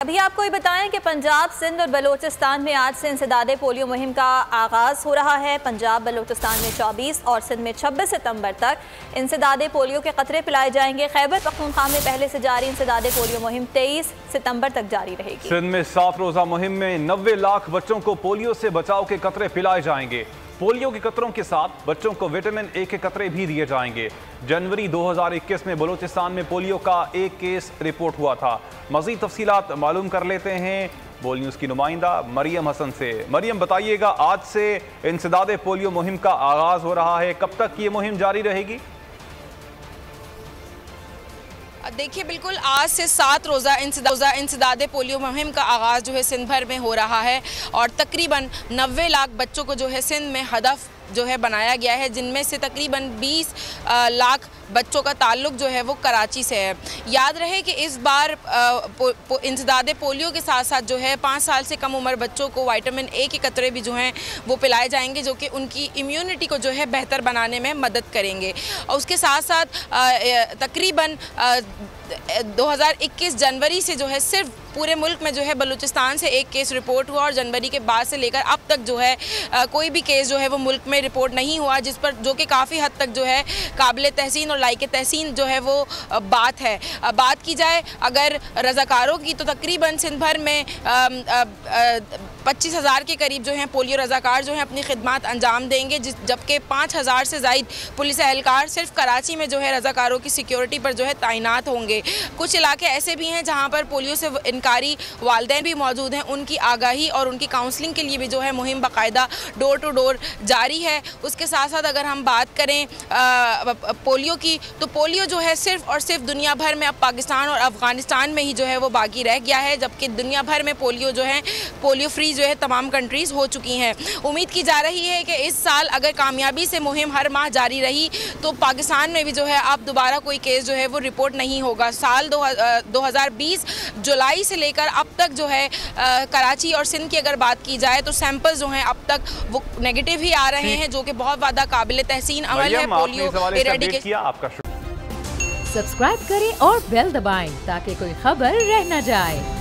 अभी आपको ये बताएं कि पंजाब, सिंध और बलूचिस्तान में आज से इंसदादे पोलियो मुहिम का आगाज़ हो रहा है। पंजाब बलूचिस्तान में 24 और सिंध में 26 सितंबर तक इंसदादे पोलियो के कतरे पिलाए जाएंगे। खैबर पख्तूनख्वा में पहले से जारी इंसदादे पोलियो मुहिम 23 सितंबर तक जारी रहेगी। सिंध में 7 रोज़ा मुहिम में 90 लाख बच्चों को पोलियो से बचाव के कतरे पिलाए जाएंगे। पोलियो के कतरों के साथ बच्चों को विटामिन ए के कतरे भी दिए जाएंगे। जनवरी 2021 में बलूचिस्तान में पोलियो का एक केस रिपोर्ट हुआ था। मज़ीद तफसीलात मालूम कर लेते हैं बोल न्यूज़ की नुमाइंदा मरियम हसन से। मरियम, बताइएगा, आज से इंसदादे पोलियो मुहिम का आगाज़ हो रहा है, कब तक ये मुहिम जारी रहेगी? देखिए, बिल्कुल आज से 7 रोज़ा इंसदादे पोलियो मुहिम का आगाज़ जो है सिंध भर में हो रहा है और तकरीबन 90 लाख बच्चों को जो है सिंध में हदफ जो है बनाया गया है, जिनमें से तकरीबन 20 लाख बच्चों का ताल्लुक जो है वो कराची से है। याद रहे कि इस बार इंसदादे पोलियो के साथ साथ जो है 5 साल से कम उम्र बच्चों को विटामिन ए के कतरे भी जो हैं वो पिलाए जाएंगे, जो कि उनकी इम्यूनिटी को जो है बेहतर बनाने में मदद करेंगे। और उसके साथ साथ तकरीबन 2021 जनवरी से जो है सिर्फ पूरे मुल्क में जो है बलूचिस्तान से एक केस रिपोर्ट हुआ और जनवरी के बाद से लेकर अब तक जो है कोई भी केस जो है वो मुल्क में रिपोर्ट नहीं हुआ, जिस पर जो कि काफ़ी हद तक जो है काबिल तहसीन और लायक तहसीन जो है वो बात है। बात की जाए अगर रज़ाकारों की, तो तकरीबन सिंध भर में 25,000 के करीब जो हैं पोलियो रज़ाकार जो हैं अपनी खिदमत अंजाम देंगे, जबकि 5,000 से ज़ायद पुलिस एहलकार सिर्फ कराची में जो है रज़ाकारों की सिक्योरिटी पर जो है तैनात होंगे। कुछ इलाके ऐसे भी हैं जहाँ पर पोलियो से इनकारी वालिदैन भी मौजूद हैं, उनकी आगाही और उनकी काउंसलिंग के लिए भी जो है मुहिम बाकायदा डोर टू डोर जारी है। उसके साथ साथ अगर हम बात करें पोलियो की, तो पोलियो जो है सिर्फ और सिर्फ दुनिया भर में अब पाकिस्तान और अफ़गानिस्तान में ही जो है वो बाकी रह गया है, जबकि दुनिया भर में पोलियो जो है पोलियो फ्री जो है तमाम कंट्रीज़ हो चुकी हैं। उम्मीद की जा रही है कि इस साल अगर कामयाबी से मुहिम हर माह जारी रही तो पाकिस्तान में भी जो है अब दोबारा कोई केस जो है वो रिपोर्ट नहीं होगा। साल 2020 जुलाई से लेकर अब तक जो है कराची और सिंध की अगर बात की जाए तो सैंपल्स जो हैं अब तक वो नेगेटिव ही आ रहे हैं, जो कि बहुत ज़्यादा काबिल तहसीन अमल है। पोलियो सब्सक्राइब करें और बेल दबाएं ताकि कोई खबर रह न जाए।